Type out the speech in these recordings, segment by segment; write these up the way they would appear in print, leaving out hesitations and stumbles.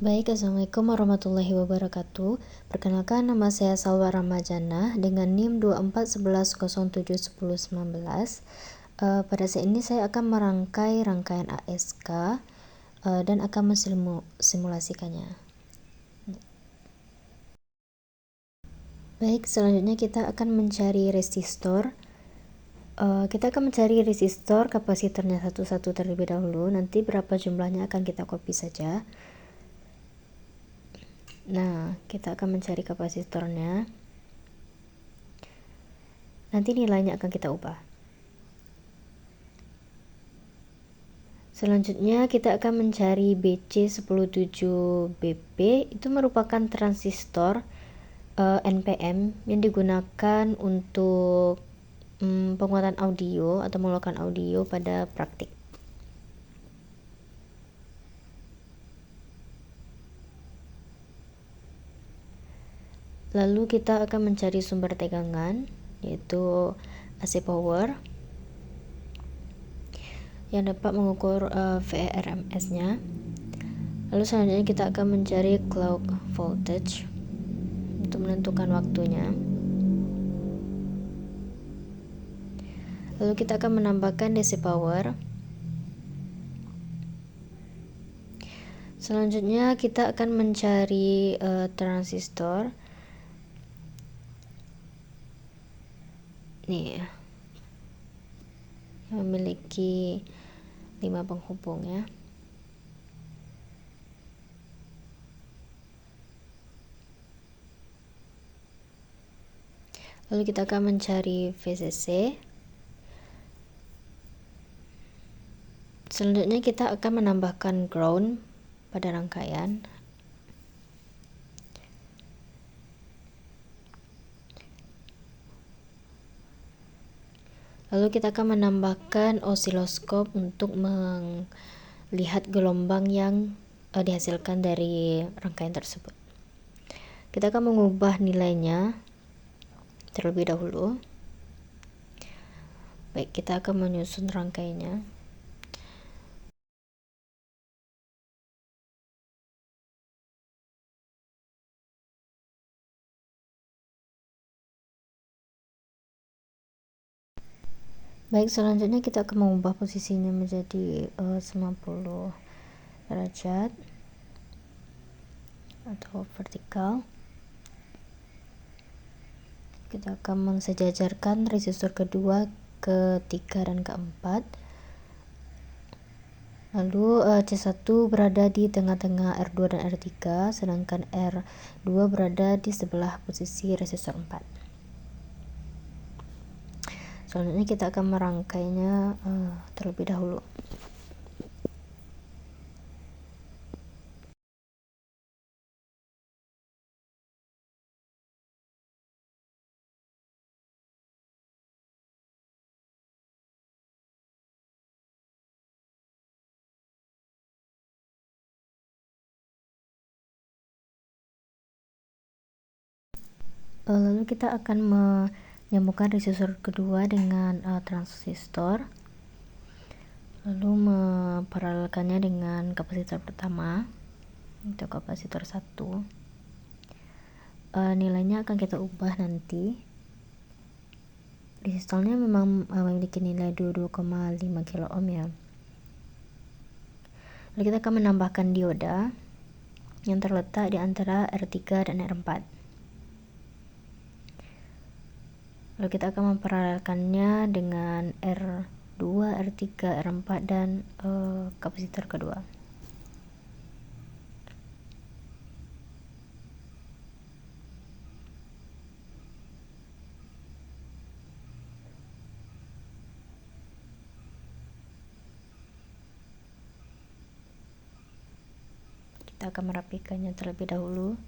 Baik, Assalamualaikum warahmatullahi wabarakatuh. Perkenalkan, nama saya Salwa Ramajana dengan NIM 2411071019. Pada saat ini saya akan merangkai rangkaian ASK dan akan mensimulasikannya. Baik, selanjutnya kita akan mencari resistor. Kita akan mencari resistor kapasitornya satu-satu terlebih dahulu. Nanti berapa jumlahnya akan kita copy saja. Nah, kita akan mencari kapasitornya. Nanti nilainya akan kita ubah. Selanjutnya kita akan mencari BC107BP. Itu merupakan transistor NPN yang digunakan untuk penguatan audio atau melakukan audio pada praktik. Lalu kita akan mencari sumber tegangan, yaitu AC power yang dapat mengukur VRMS-nya. Lalu selanjutnya kita akan mencari clock voltage untuk menentukan waktunya. Lalu kita akan menambahkan DC power. Selanjutnya kita akan mencari transistor. Nih, yang memiliki 5 penghubung ya. Lalu kita akan mencari VCC. Selanjutnya kita akan menambahkan ground pada rangkaian. Lalu kita akan menambahkan osiloskop untuk melihat gelombang yang dihasilkan dari rangkaian tersebut. Kita akan mengubah nilainya terlebih dahulu. Baik, kita akan menyusun rangkaiannya. Baik, selanjutnya kita akan mengubah posisinya menjadi 90 derajat atau vertikal. Kita akan mensejajarkan resistor kedua, ketiga, dan keempat. Lalu C1 berada di tengah-tengah R2 dan R3, sedangkan R2 berada di sebelah posisi resistor 4. Selanjutnya kita akan merangkainya terlebih dahulu. Lalu kita akan menyambungkan resistor kedua dengan transistor, lalu memparalelkannya dengan kapasitor pertama, itu kapasitor 1. Nilainya akan kita ubah nanti. Resistornya memang memiliki nilai 22,5 kilo ohm ya. Lalu kita akan menambahkan dioda yang terletak di antara R3 dan R4. Lalu kita akan memparalelkannya dengan R2, R3, R4 dan kapasitor kedua. Kita akan merapikannya terlebih dahulu.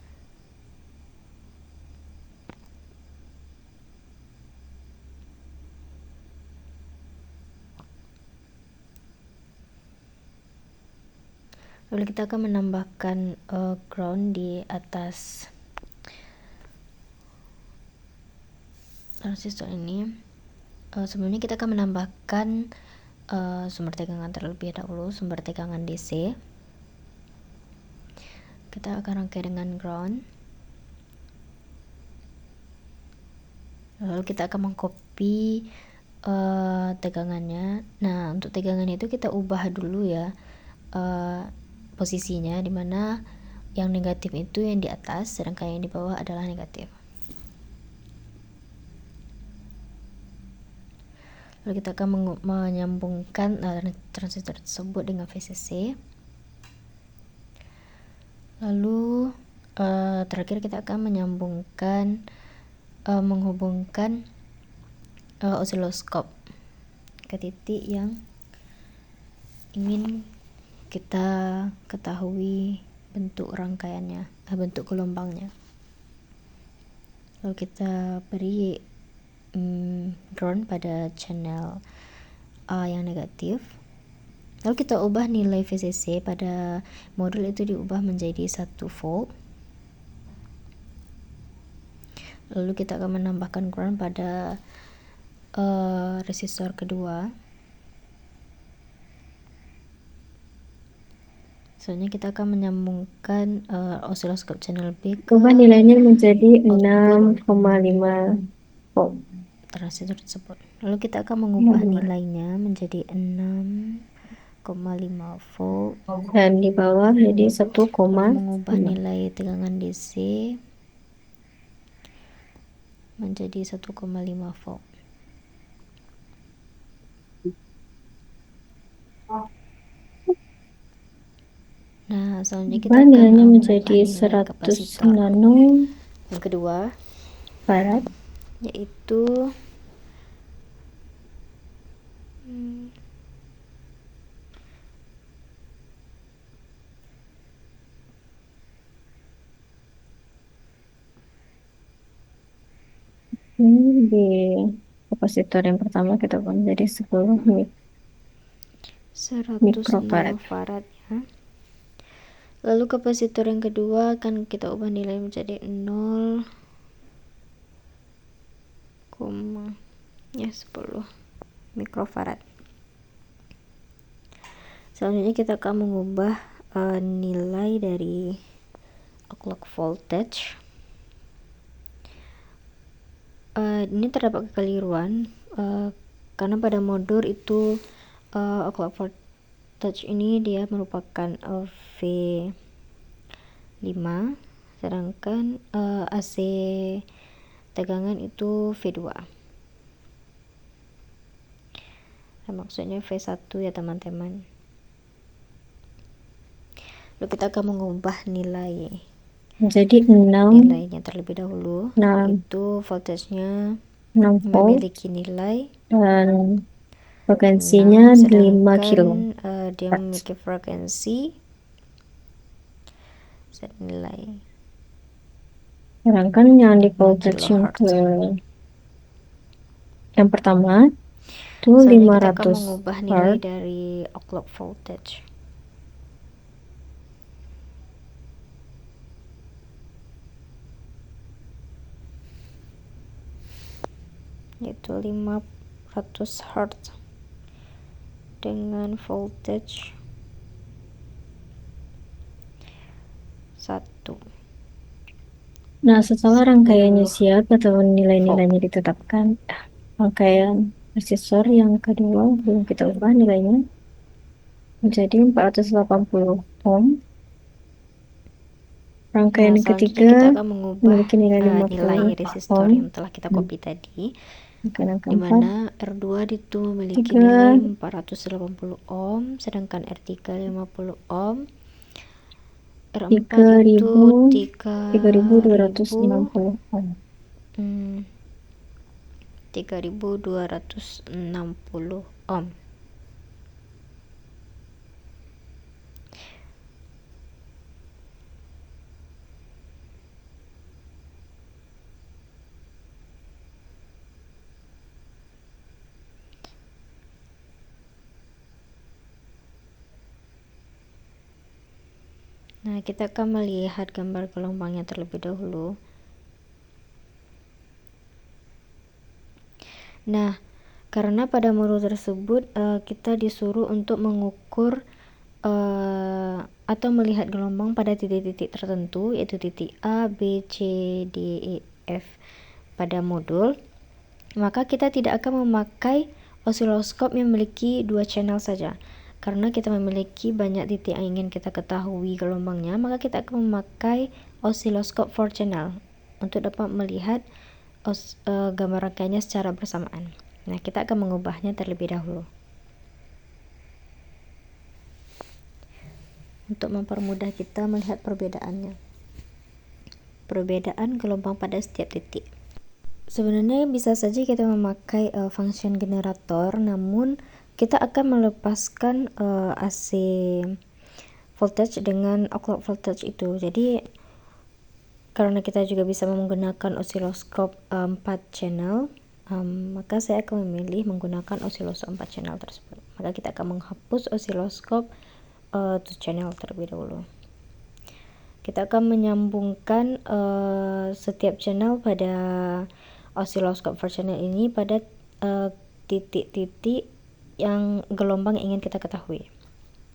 Lalu kita akan menambahkan ground di atas transistor ini. Sebelumnya kita akan menambahkan sumber tegangan terlebih dahulu, sumber tegangan DC. kita akan rangkai dengan ground. Lalu kita akan mengcopy tegangannya. Nah, untuk tegangannya itu kita ubah dulu ya posisinya, dimana yang negatif itu yang di atas, sedangkan yang di bawah adalah negatif. Lalu kita akan menyambungkan transistor tersebut dengan VCC. Lalu terakhir kita akan menghubungkan osiloskop ke titik yang ingin kita ketahui bentuk rangkaiannya, bentuk gelombangnya. Lalu kita beri ground pada channel A yang negatif. Lalu kita ubah nilai VCC pada modul itu, diubah menjadi 1 volt. Lalu kita akan menambahkan ground pada resistor kedua. Selanjutnya kita akan menyambungkan osiloskop channel B ke ubah nilainya menjadi 6,5 volt transistor tersebut. Lalu kita akan mengubah nilainya menjadi 6,5 volt dan di bawah jadi 1,5. Lalu mengubah nilai tegangan DC menjadi 1,5 volt. Nah, selanjutnya kita akan nilainya mengubah menjadi nilai 100 kapasitor nano yang kedua, farad, yaitu ini di kapasitor yang pertama kita ubah menjadi 10 100 mikrofarad. nanofarad ya. Lalu kapasitor yang kedua akan kita ubah nilai menjadi 0, 10 mikrofarad. Selanjutnya kita akan mengubah nilai dari clock voltage. Ini terdapat kekeliruan karena pada modul itu clock voltage ini dia merupakan V5, sedangkan AC tegangan itu V2. Nah, maksudnya V1 ya teman-teman. Lalu kita akan mengubah nilainya terlebih dahulu, itu voltasenya memiliki nilai dan frekuensinya 5 kilo. Dia memiliki frekuensi nilai. Sedangkan yang di voltage yang pertama itu 500 kita akan mengubah nilai dari clock voltage. Yaitu 500 Hz dengan voltage 1. Nah, setelah rangkaiannya siap atau nilai-nilainya ditetapkan, rangkaian resistor yang kedua belum kita ubah nilainya menjadi 480 ohm. Rangkaian ketiga kita akan mengubah nilai resistor yang telah kita copy tadi, dimana R2 itu memiliki nilai 480 ohm, sedangkan R3 50 ohm, R4 itu 3260 ohm. 3260 ohm. Nah, kita akan melihat gambar gelombangnya terlebih dahulu. Nah, karena pada modul tersebut kita disuruh untuk mengukur atau melihat gelombang pada titik-titik tertentu, yaitu titik A, B, C, D, E, F pada modul, maka kita tidak akan memakai osiloskop yang memiliki 2 channel saja. Karena kita memiliki banyak titik yang ingin kita ketahui gelombangnya, maka kita akan memakai osiloskop 4 channel untuk dapat melihat gambar rangkaiannya secara bersamaan. Nah, kita akan mengubahnya terlebih dahulu untuk mempermudah kita melihat perbedaannya. Perbedaan gelombang pada setiap titik. Sebenarnya bisa saja kita memakai function generator, namun kita akan melepaskan AC voltage dengan clock voltage itu. Jadi karena kita juga bisa menggunakan osiloskop 4 channel, maka saya akan memilih menggunakan osiloskop 4 channel tersebut. Maka kita akan menghapus osiloskop 2 channel terlebih dahulu. Kita akan menyambungkan setiap channel pada osiloskop 4 channel ini pada titik-titik yang gelombang yang ingin kita ketahui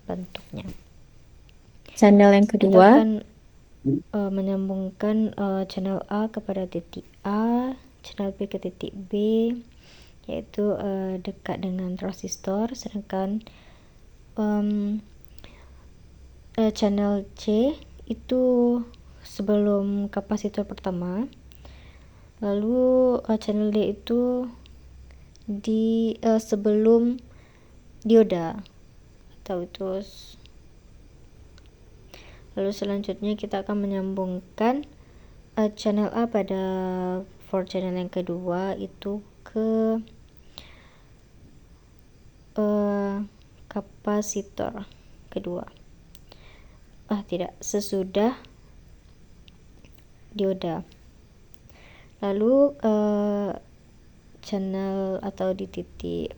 bentuknya. Channel yang Kita kedua akan menyambungkan channel A kepada titik A, channel B ke titik B, yaitu dekat dengan transistor, sedangkan channel C itu sebelum kapasitor pertama, lalu channel D itu di sebelum dioda atau itu. Lalu selanjutnya kita akan menyambungkan channel A pada 4 channel yang kedua itu ke kapasitor kedua. Tidak, sesudah dioda. Lalu channel atau di titik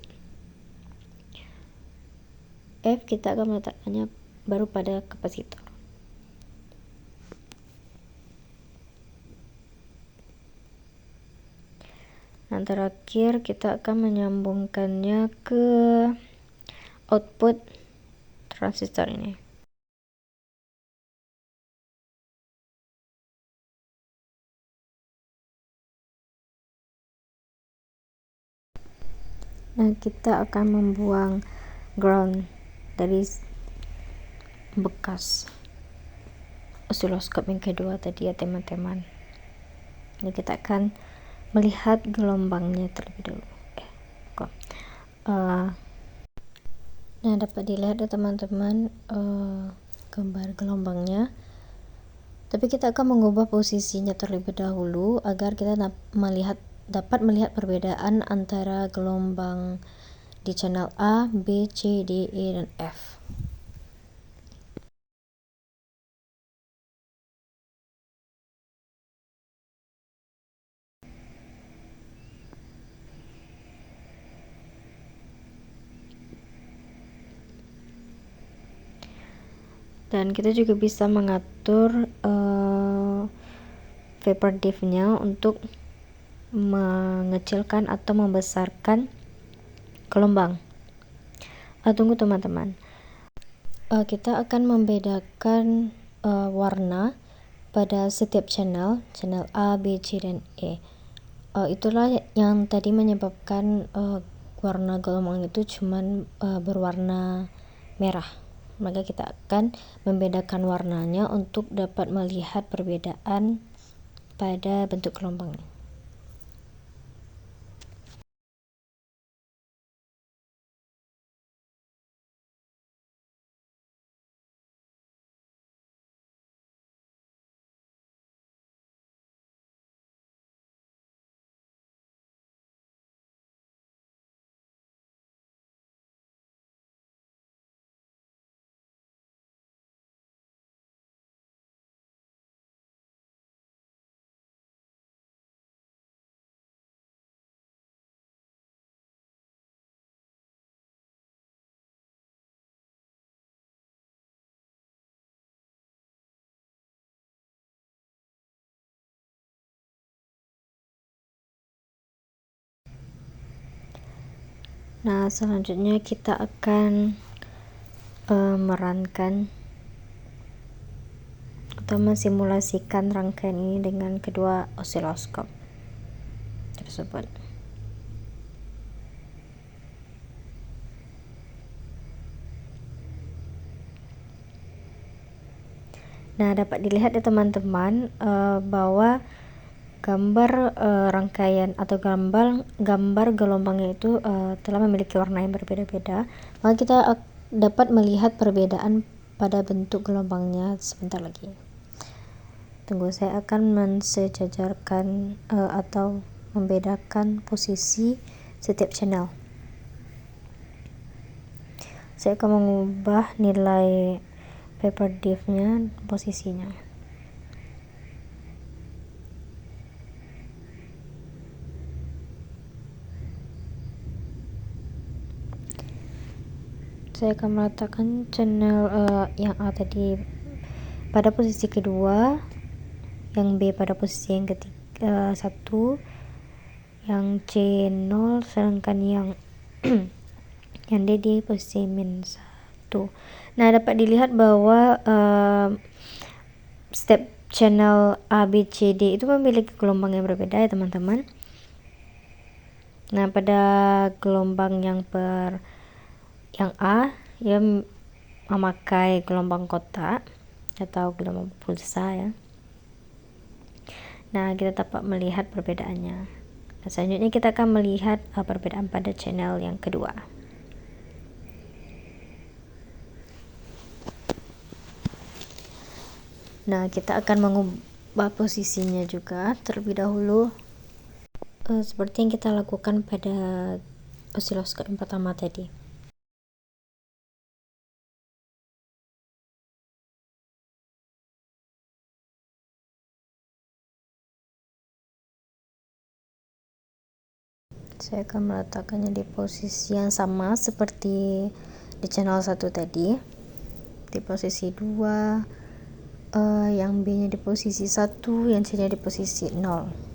F kita akan meletakkannya baru pada kapasitor. Nah, terakhir kita akan menyambungkannya ke output transistor ini. Nah, kita akan membuang ground dari bekas osiloskop yang kedua tadi ya teman-teman. Jadi kita akan melihat gelombangnya terlebih dahulu. Nah, dapat dilihat ya teman-teman gambar gelombangnya. Tapi kita akan mengubah posisinya terlebih dahulu agar kita dapat melihat perbedaan antara gelombang di channel A, B, C, D, E, dan F. Dan kita juga bisa mengatur vapor diff-nya untuk mengecilkan atau membesarkan gelombang. Tunggu teman-teman, kita akan membedakan warna pada setiap channel A, B, C, dan E. Itulah yang tadi menyebabkan warna gelombang itu cuman berwarna merah. Maka kita akan membedakan warnanya untuk dapat melihat perbedaan pada bentuk gelombang. Nah, selanjutnya kita akan merankan atau mensimulasikan rangkaian ini dengan kedua osiloskop tersebut. Nah, dapat dilihat ya teman-teman bahwa gambar rangkaian atau gambar gelombangnya itu telah memiliki warna yang berbeda-beda. Maka kita dapat melihat perbedaan pada bentuk gelombangnya sebentar lagi. Tunggu, saya akan mensejajarkan atau membedakan posisi setiap channel. Saya akan mengubah nilai paper diff-nya, posisinya. Saya akan meletakkan channel yang A tadi pada posisi kedua, yang B pada posisi yang ketiga, 1, yang C 0, sedangkan yang yang D di posisi -1. Nah, dapat dilihat bahwa step channel A, B, C, D itu memiliki gelombang yang berbeda ya teman-teman. Nah, pada gelombang yang A ya memakai gelombang kotak atau gelombang pulsa ya. Nah, kita dapat melihat perbedaannya. Nah, selanjutnya kita akan melihat perbedaan pada channel yang kedua. Nah, kita akan mengubah posisinya juga terlebih dahulu seperti yang kita lakukan pada osiloskop yang pertama tadi. Saya akan meletakkannya di posisi yang sama seperti di channel 1 tadi, di posisi 2, yang B nya di posisi 1, yang C nya di posisi 0.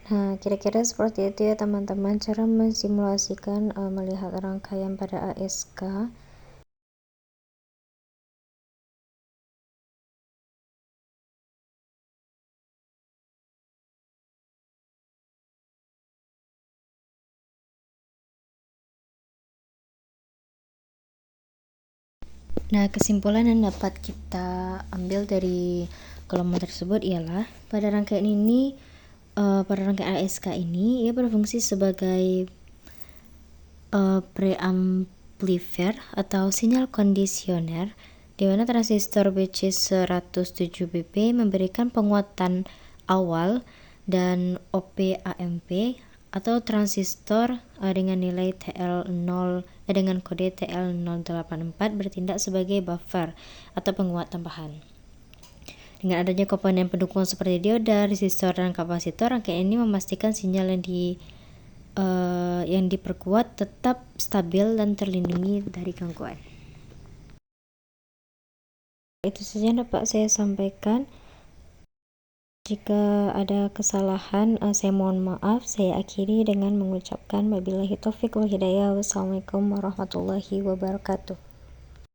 Nah, kira-kira seperti itu ya teman-teman, cara mensimulasikan melihat rangkaian pada ASK. Nah, kesimpulan yang dapat kita ambil dari gelombang tersebut ialah pada rangkaian ASK ini ia berfungsi sebagai preamplifier atau sinyal kondisioner di mana transistor BC107BP memberikan penguatan awal dan OP-AMP atau transistor dengan nilai dengan kode TL084 bertindak sebagai buffer atau penguat tambahan. Dengan adanya komponen pendukung seperti dioda, resistor, dan kapasitor, rangkaian ini memastikan sinyal yang diperkuat tetap stabil dan terlindungi dari gangguan. Itu saja yang dapat saya sampaikan. Jika ada kesalahan, saya mohon maaf. Saya akhiri dengan mengucapkan wabillahi taufiq wal hidayah. Wassalamualaikum warahmatullahi wabarakatuh.